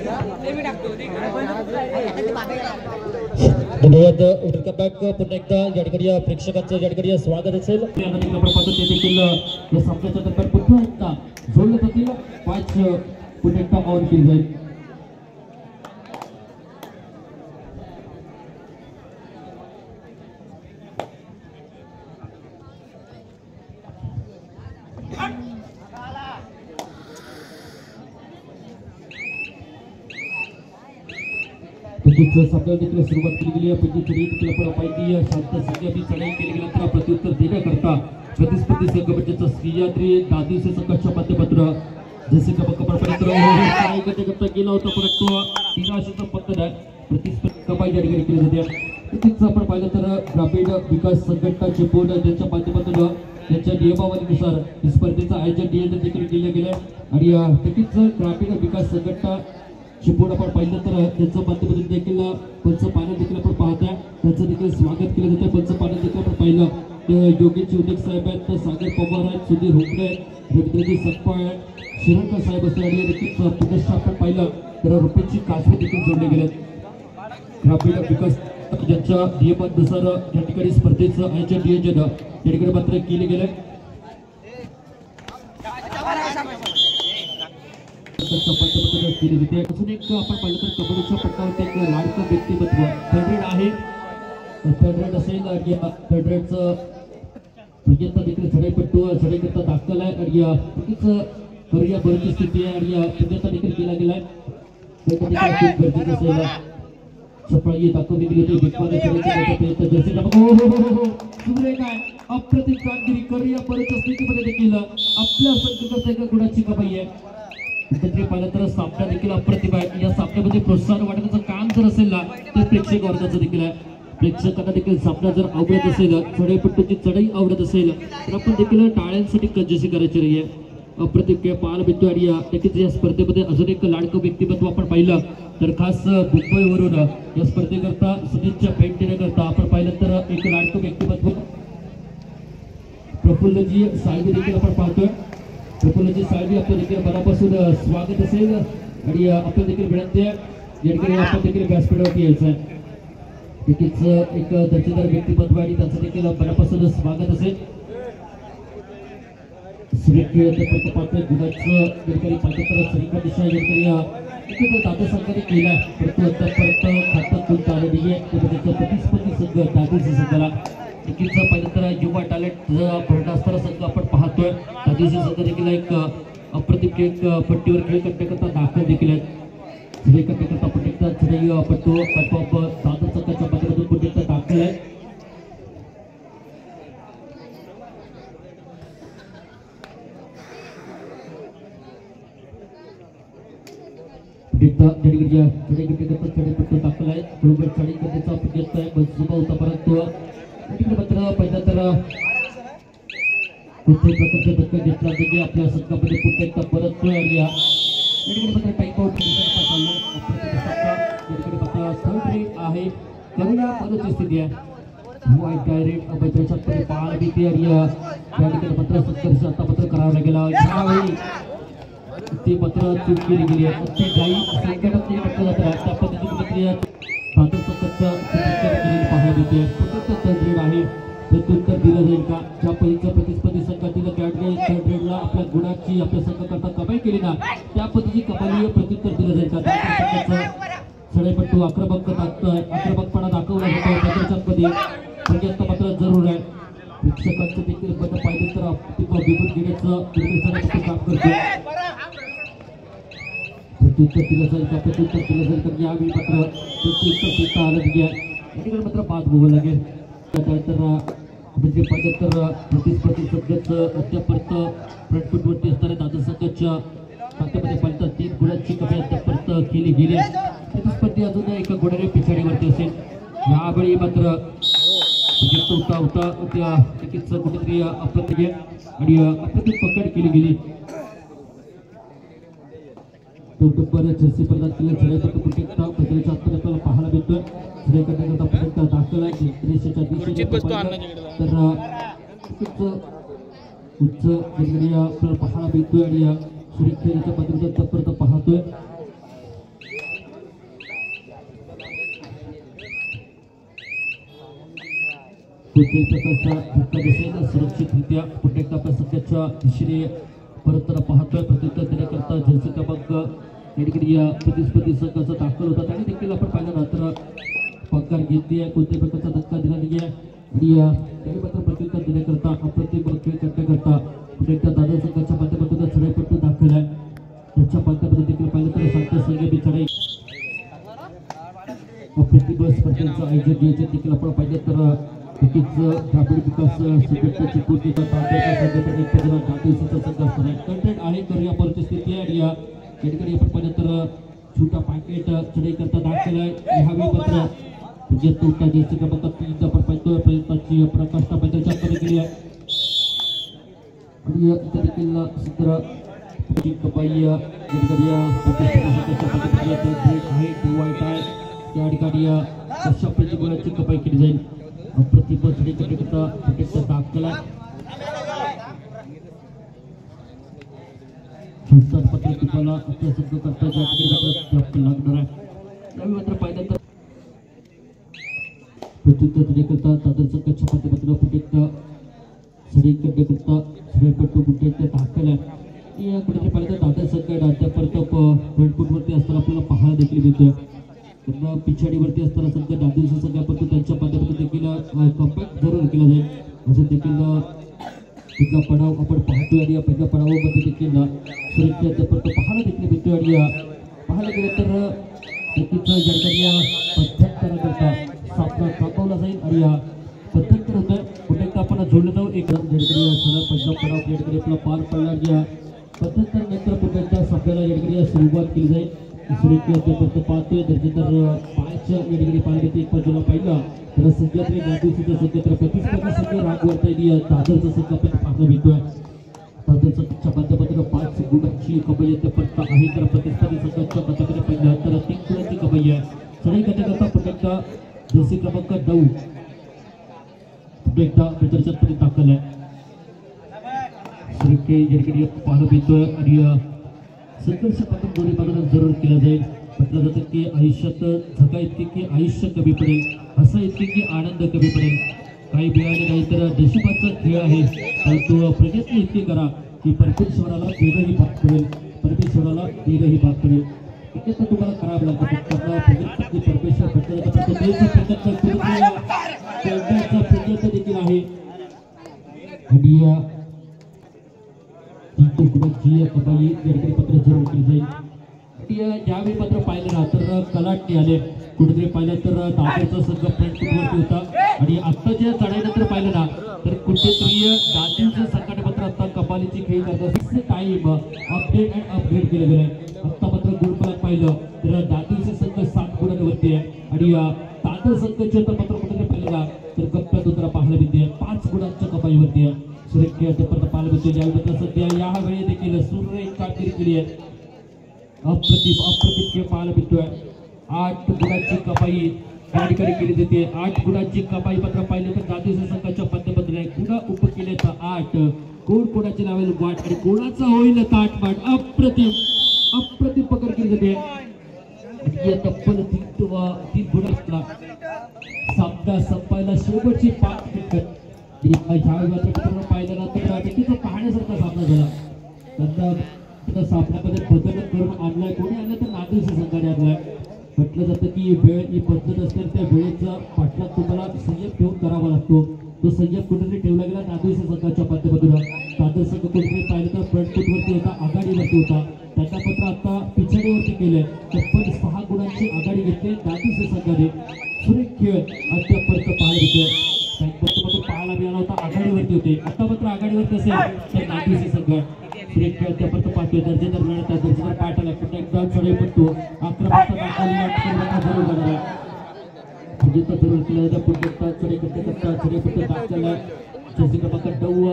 धन्यवाद. Welcome back. पुन्हा एकदा या ठिकाणी प्रेक्षकांचं या ठिकाणी स्वागत असेल. ते देखील या सामन्याच्या दरम्यान पुन्हा एकदा जोडले जातील. 5 पुन्हा एकदा ऑन केली जाईल. सामन्याला देखील सुरुवात केली गेली आहे. पहिली चढी देखील आपण पाहिजे शांत संघाची चढाई केली गेल्यानंतर प्रत्युत्तर देण्याकरता प्रतिस्पर्धी संघ म्हणजेच सह्याद्री दादिवसे संघाच्या माध्यमातून जसे करता गेला होता परंतु 1300चा पत्ता आहे. प्रतिस्पर्धी कमाई या ठिकाणी केली जाते. तिथेच आपण पाहिलं तर ग्रामीण विकास संघटनाचे बोर्ड ज्याच्या माध्यमातून त्याच्या नियमावलीनुसार या स्पर्धेचं आयोजन नियोजन देखील केलं गेलं आहे. आणि तिथेच ग्रामीण विकास संघटना चिपळूण आपण पाहिलं तर त्यांचं माध्यमातून देखील पंचपालन देखील आपण पाहतोय. त्यांचं देखील स्वागत केलं जातं. पंचपालन देखील आपण पाहिलं तर योगेश उदक साहेब आहेत, सागर पवार आहेत, सुधीर हुकणे, रवींद्रजी सकपाळ आहेत, शिरंकर साहेब असते आणि देखील प्रदर्शन आपण पाहिलं तर रुपयाची कासवे देखील जोडले गेले. ग्रामीण विकास ज्यांच्या नियमानुसार या ठिकाणी स्पर्धेचं आयोजन नियोजन या ठिकाणी मात्र केले गेले. अजून एक आपण पाहिलं तर कबड्डीच्या पट्टावरती एक लाडकं व्यक्तिमत्व थर्ड आहे. थर्ड रेड असेल आणि थर्ड रेडचं देखील चढाईपट्टू चढाईकरता दाखल आहे आणि करिया बरीच स्थिती आहे आणि पुण्याचा देखील केला गेलाय. खूप गरजेचं असेल सफळी दाखवली गेली होती. काय अप्रतिम कामगिरी करिया बरीच स्थितीमध्ये देखील आपल्या संघाचा एका गुणाची कमाई आहे. पाहिलं तर सामना देखील अप्रतिम आहे. या सामन्यामध्ये प्रोत्साहन वाटण्याचं काम जर असेल ना तर प्रेक्षक वर्गाचं देखील आहे. प्रेक्षकांना देखील सामना जर आवडत असेल, चढाईपट्टूची चढाई आवडत असेल तर आपण देखील टाळ्यांसाठी कंजूसी करायची नाहीये. अप्रतिम खेळ पाहायला भेटतो. आणि नक्कीच या स्पर्धेमध्ये अजून एक लाडकं व्यक्तिमत्व आपण पाहिलं तर खास मुंबईवरून या स्पर्धेकरता सदिच्छा भेट देण्याकरता आपण पाहिलं तर एक लाडकं व्यक्तिमत्व प्रफुल्लजी साळवी देखील आपण पाहतोय. प्रफुल्लजी साळवी आपलं देखील मनापासून स्वागत असेल आणि आपण देखील विनंती आहे या ठिकाणी आपण देखील व्यासपीठावरती यायचं आहे. नक्कीच एक दर्जेदार व्यक्तिमत्व आणि त्यांचं देखील मनापासून स्वागत असेल. सुरेख पात्र गुणाचं या ठिकाणी पाहिजे तर श्रीकांत या दादा संघाने केला परंतु आतापर्यंत खातं कोणतं आलं नाहीये. त्याचा प्रतिस्पर्धी संघ दादूसी संघाला नक्कीच पाहिलं तर युवा टॅलेंट भरडास्तारा संघ आपण पाहतोय. दादूसी संघ देखील एक अप्रतिम खेळ पट्टीवर खेळ करण्याकरता दाखल देखील आहेत. करण्याकरता आपण एकदा चढाई पट्टू दादा संघाच्या माध्यमातून पुढे एकदा दाखल आहे. चढाईपट्टू दाखल आहे. बरोबर चढाई करण्याचा प्रयत्न आहे मनसुबा होता परंतु मात्र पहिला तर कुठल्याही प्रकारचा धक्का घेतला म्हणजे आपल्या संघामध्ये पुन्हा एकदा परत आणि मात्र टाईप आउट आहे. करुणा पदाची स्थिती आहे. डायरेक्ट मैत्रीच्या पाहायला भीती आणि त्या ठिकाणी मात्र संघर्ष आता मात्र करावा लागेला. ते मात्र चूक केली गेली आहे. ते काही संकटात म्हटलं जातं त्या पद्धतीने दादा संघाच्या पाहायला मिळते. थर्ड आहे प्रत्युत्तर दिलं जाईल का? ज्या पद्धतीचं प्रतिस्पर्धी संघातील खेळाडूला आपल्या गुणाची आपल्या संघाकरता कमाई केली ना त्या पद्धतीची कमाई प्रत्युत्तर दिलं जाईल का? चढाईपट्टू आक्रमकपणा दाखवला जातो प्रदर्शनमध्ये प्रयत्न मात्र जरूर आहे. प्रेक्षकांचं देखील बदल पाहिजे तर विभूत घेण्याचं काम करतो. प्रत्युत्तर दिलं जाईल का? प्रत्युत्तर दिलं जाईल तर यावेळी मात्र प्रत्युत्तर देता आलं नाही मात्र बाद बघावं लागेल. त्यानंतर म्हणजे पाहिजे तर प्रतिस्पर्धी संघाचं अद्यापर्यंत फ्रंटफूटवरती असणाऱ्या दादा संघाच्या खात्यामध्ये पाहिजे 3 गुणांची कमी अद्यापर्यंत केली गेली. प्रतिस्पर्धी अजून एका गुणाने पिछाडीवरती असेल. यावेळी मात्र होता त्या चिकित्सा कुठेतरी अप्रतिम आणि अप्रतिम पकड केली गेली. जर्सी प्रदान केले. चढाईपट्टू पुढे आपल्याला पाहायला मिळतोय. चढाई करण्याकरता पुढे दाखल आहे. रेषेच्या दिशेने तर उच्च आपल्याला पाहायला मिळतोय आणि सुरक्षेच्या माध्यमातून तत्परता पाहतोय. कोणत्याही प्रकारचा धक्का दिसेल सुरक्षितरित्या पुन्हा एकदा आपल्या सध्याच्या दिशेने परत पाहतोय प्रत्युत्तर देण्याकरता जर्सी क्रमांक या ठिकाणी या प्रतिस्पर्धी संघाचा दाखल होता आणि देखील आपण पाहिलं रात्र पगार घेतली आहे कोणत्याही प्रकारचा धक्का दिला नाही आहे आणि मात्र प्रत्युत्तर देण्याकरता अप्रतिम खेळ करण्याकरता पुन्हा एकदा दादा संघाच्या माध्यमातून चढाईपट्टू दाखल आहे त्याच्या माध्यमातून देखील पाहिलं तर सांगता संघ चढाई प्रतिबळ स्पर्धेचं आयोजन नियोजन देखील आपण पाहिलं तर नक्कीच ग्रामीण विकास संघटनेची पूर्ण संघटना दिवसाचा संघ असणार आहे कंटेंट आहे करूया परिस्थिती आहे आणि या ठिकाणी आपण पाहिलं तर छोटा पॅकेट चढाई करता दाखल आहे ह्यावेळी मात्र जेतूरचा जर्सी क्रमांक 3 आपण पाहतोय प्रयत्नाची प्रकाशता मैदानाच्या मध्ये केली आहे आणि इथे देखील सुंदर कपाई त्या ठिकाणी अशा प्रतिबळाची कपाई केली जाईल प्रतिबळ चढाई करण्याकरता दाखल आहे पत्र तुम्हाला आपल्या संघ करता लागणार आहे त्यावेळी मात्र पाहिलं तर प्रत्युत्तर देण्याकरता दादर संघाच्या माध्यमातून पुढे एकदा चढाई करण्याकरता चढाईपट्टू पुढे एकदा दाखल आहे या कुठेतरी पाहिलं तर दादर संघ अद्यापर्यंत फ्रंटफूटवरती असताना आपल्याला पाहायला देखील मिळतोय त्यांना पिछाडीवरती असताना संघ दादरचा संघापर्यंत त्यांच्या माध्यमातून देखील कम्बॅक जरूर केला जाईल असं देखील तिथला पडाव आपण पाहतोय आणि या पहिल्या पडावामध्ये देखील सुरक्षा अद्यापर्यंत पाहायला देखील मिळतोय आणि पाहायला गेलं तर नक्कीच या मध्यंतराकरता सामना थांबवला जाईल आणि या मध्यंतर होतोय पुन्हा एकदा आपण जोडलं जाऊ एक सलग पहिला पडाव या ठिकाणी आपला पार पडला या मध्यंतर नंतर पुन्हा एकदा सामन्याला या ठिकाणी सुरुवात केली जाईल सुरक्षा अद्यापर्यंत पाहतोय दर्जेदार पाच या ठिकाणी पाहिलं एक बाजूला पाहिलं तर सध्यातरी गांधीचा सध्या प्रतिस्पर्धा संघ राग वरता दादरचा संघ आपण पाहणं मिळतोय दादर संघाच्या माध्यमातून 5 गुणांची कमाई अद्यापर्यंत आहे तर प्रतिस्पर्धी संघाच्या माध्यमातून पहिल्या तर 3 गुणांची कमाई आहे चढाई करण्याकरता पुन्हा एकदा जर्सी क्रमांक 9 पुन्हा एकदा प्रदर्शनपर्यंत दाखल आहे सुरक्षा या ठिकाणी पाहणं मिळतोय आणि संघर्ष पासून दोन्ही बाजूला जरूर केला जाईल म्हटलं जातं की आयुष्यात जगा इतके की आयुष्य कमी पडेल असं इतके की आनंद कमी पडेल काही मिळाले नाही तर नशिबाचा खेळ आहे परंतु प्रयत्न इतके करा की परमेश्वराला देणंही भाग पडेल परमेश्वराला देणंही भाग पडेल प्रयत्न तुम्हाला करावं लागतं परमेश्वर प्रयत्न देखील आहे आणि गुणांची कमाई या ठिकाणी पत्र जरूर केली जाईल ज्यावेळी मात्र पाहिलं ना तर कलाटणी आले कुठेतरी पाहिलं तर दादरचा संघ फ्रंटफूटवरती होता आणि आता जे चढाईनंतर पाहिलं ना तर कुठेतरी दादरच्या संघाने मात्र आता कमालीची खेळ करतात टाईम अपडेट अँड अपग्रेड केलं गेलं आहे आता मात्र गुणफलक पाहिलं तर दादरचे संघ 7 गुणांवरती आहे आणि दादर संघाचे आता मात्र कुठेतरी पाहिलं ना तर गप्प्यात उतरा पाहायला मिळते 5 गुणांच्या कमाईवरती आहे सुरक्षा अद्यापर्यंत पाहायला मिळते ज्यावेळी सध्या यावेळी देखील सूर्य एक कामगिरी केली आहे अप्रतिम खेळ पाहायला मिळतोय 8 गुणांची कमाई या ठिकाणी केली जाते 8 गुणांची कमाई मात्र पाहिलं तर दादर संघाच्या माध्यमातून गुणा उप केले तर 8 कोणाचे लावेल वाट आणि कोणाचा होईल ताटमाट अप्रतिम पकड केली जाते तब्बल 3 गुणांना सामना संपायला शेवटची 5 मिनिटं पाहिलं ना तर नक्कीच पाहण्यासारखा सामना झाला त्यांना सामन्यामध्ये बदल करून आणलाय कोणी आणलं तर नागरिक संघाने आणलाय म्हटलं जातं की वेळ ही पद्धत असते त्या वेळेचा पाठलाग तुम्हाला संयम ठेवून करावा लागतो तो संयम कुठेतरी ठेवला गेला नागरिक संघाच्या माध्यमातून दादर संघ कुठेतरी पाहिलं तर फ्रंटफूटवरती होता आघाडीवरती होता त्यांना पत्र आता पिछाडीवरती केलंय तब्बल 6 गुणांची आघाडी घेतली नागरिक संघाने सुरेख खेळ अद्यापर्यंत पाहायला मिळतोय पाहायला मिळाला होता आघाडीवरती होते आता मात्र आघाडीवरती असेल तर नागरिक संघ सुरेख खेळ अद्यापर्यंत पाहतोय दर्जेदार लढत आहे दर्जेदार पाठाला पुन्हा एकदा चढाईपट्टू आक्रमक जरूर जाणार आहे जरूर केला जातं पुढे एकदा चढाई करता चढाईपट्टू दाखल आहे जर्सी क्रमांक 9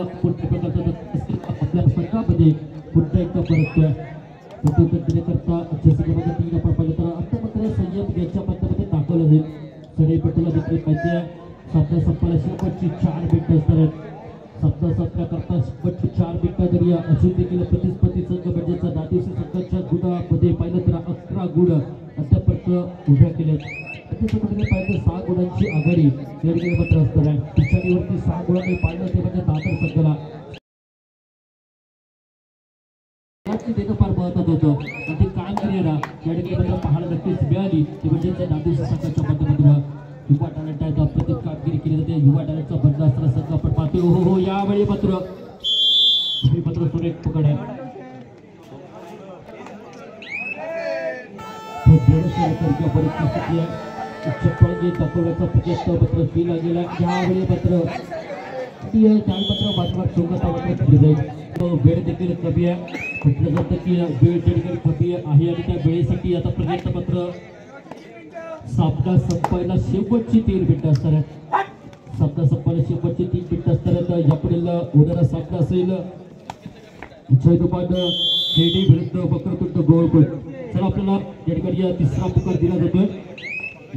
आपल्या संघामध्ये पुन्हा एकदा परततोय करता जर्सी क्रमांक 3 आपण पाहिलं तर आता मात्र संयम याच्या माध्यमातून दाखवलं जाईल चढाईपट्टूला देखील माहिती आहे सामना संपायला शेवटची 4 मिनिटं असणार आहेत सामना करता शेवटची 4 मिनिटं जरी अजून देखील प्रतिस्पर्धी संघ म्हणजे दादर संघाच्या गुणामध्ये पाहिलं तर 11 गुण अद्यापर्यंत उभ्या केल्यात कुठे पाहिजे 6 गुणांची आघाडी या ठिकाणी मात्र असणार आहे. पिछाडीवरती 6 गुणांनी पाडलं ते म्हणजे दादर संघाला देणं फार महत्वाचं होतं आणि ती कामगिरी या ठिकाणी मात्र पाहायला नक्कीच मिळाली. ती म्हणजे दादर संघाच्या माध्यमातून युवा टॅलेंट आहे अप्रतिम कामगिरी केली जाते. युवा टॅलेंटचा बदला असणारा संघ आपण पाहतोय. हो यावेळी मात्र सुरेख पकड आहे. चप्पल दाखवण्याचा प्रयत्न मात्र केला गेला. यावेळी मात्र वेळ देखील कमी आहे. म्हटलं जातं की वेळ देखील कमी आहे आणि त्या वेळेसाठी आता प्रयत्न मात्र सामना संपायला शेवटची 3 मिनिटं असणार आहेत. सामना संपायला शेवटची 3 मिनिटं असणार आहेत. यापुढील होणारा सामना असेल जयनुमान खेडी विरुद्ध वक्रतुंड गोळकोट. तर आपल्याला या ठिकाणी तिसरा पुकार दिला जातोय.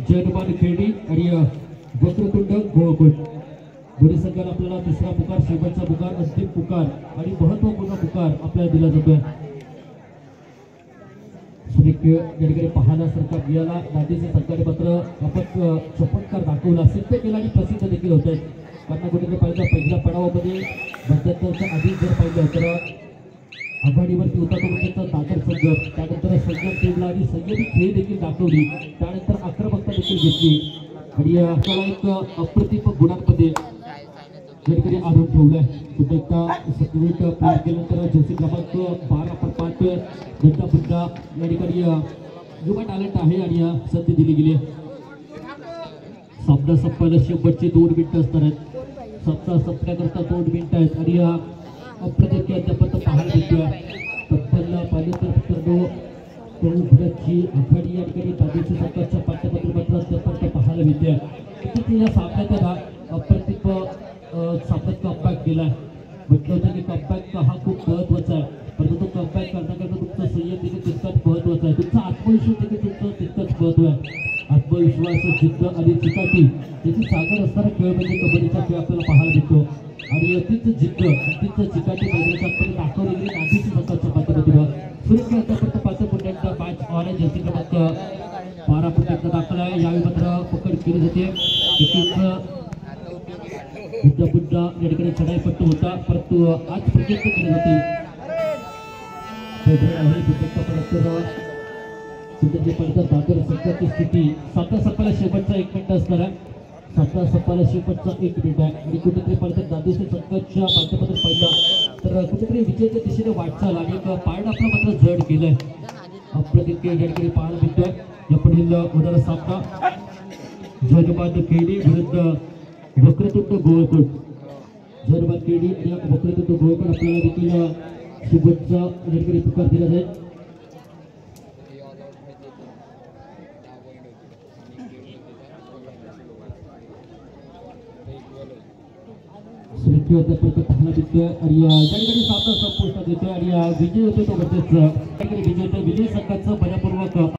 जयनुमान खेडी आणि वक्रतुंड गोळकोट दोन्ही संघाला आपल्याला तिसरा पुकार, शेवटचा पुकार, अंतिम पुकार आणि महत्वपूर्ण पुकार आपल्याला दिला जातोय. या ठिकाणी पाहण्यासारखा मिळाला. दादीचे सरकारी मात्र आपण चमत्कार दाखवला, सिद्ध केला आणि प्रसिद्ध देखील होत आहेत. कारण कुठेतरी पाहिजे पहिल्या पडावामध्ये मध्यंतरच्या आधी जर पाहिलं तर आघाडीवरती होता तो म्हणजे दादर संघ. त्यानंतर संघ टीमला आणि संयमी खेळ देखील दाखवली. त्यानंतर आक्रमकता देखील घेतली आणि आपल्याला एक अप्रतिम गुणांमध्ये या ठिकाणी आणून ठेवलंय. पुन्हा एकदा सत्मिनिट प्लेट केल्यानंतर जर्सी क्रमांक 12 आपण पाहतोय. गड्डा पुन्हा या ठिकाणी युवा टॅलेंट आहे आणि संधी दिली गेली. सामना संपायला शेवटची 2 मिनिटं असणार आहेत. सामना संपण्याकरता 2 मिनिटं आहेत आणि अप्रतिम अद्यापर्यंत पाहायला मिळतोय. तब्बल पाहिलं तर मित्रांनो आघाडी या ठिकाणी दादीच्या संघाच्या पाठ्यपत्र मात्र अद्यापर्यंत पाहायला मिळते. या सामन्यात अप्रतिम सामन्यात कमबॅक केलाय. म्हटलं होतं की कमबॅक हा खूप महत्वाचा आहे, परंतु तो कमबॅक करण्याकरता तुमचा संयम देखील तितकाच महत्वाचा आहे. तुमचा आत्मविश्वास देखील तुमचं तितकंच महत्व आहे. आत्मविश्वास, जिद्द आणि चिकाटी याची सागर असणारा खेळ म्हणजे कबड्डीचा खेळ आपल्याला पाहायला मिळतो. आणि तीच जिद्द, तीच चिकाटी मैदानाच्या दाखवली गेली दादीच्या संघाच्या माध्यमातून. सुरेश आतापर्यंत 5 पुण्यांचा मॅच ऑरेंज जर्सी क्रमांक 12 पुण्यांचा दाखल आहे. यावेळी मात्र पकड केली जाते. पुन्हा या ठिकाणी चढाईपट्टू होता, परंतु आज प्रयत्न केले जाते. दादर संघाची स्थिती सामना संपायला शेवटचा 1 मिनिट असणार आहे. सामना संपायला शेवटचा 1 मिनिट आहे आणि कुठेतरी परत दादरच्या संघाच्या माध्यमातून पाहिलं तर कुठेतरी विजयाच्या दिशेने वाटचाल आणि एक पारड आपला मात्र जड केलंय. अप्रतिम या ठिकाणी पाहायला मिळतोय. या पुढील होणारा सामना जयनुमान खेडी विरुद्ध वक्रतुंड गोळकोट. जयनुमान खेडी आणि वक्रतुंड गोळकोट आपल्याला देखील शेवटचा या ठिकाणी पुकार दिला जाईल. पाहायला मिळतोय आणि ज्या ठिकाणी सामना संपुष्टात येतोय आणि विजय होतोय तो म्हणजेच विजय संघाचं मनपूर्वक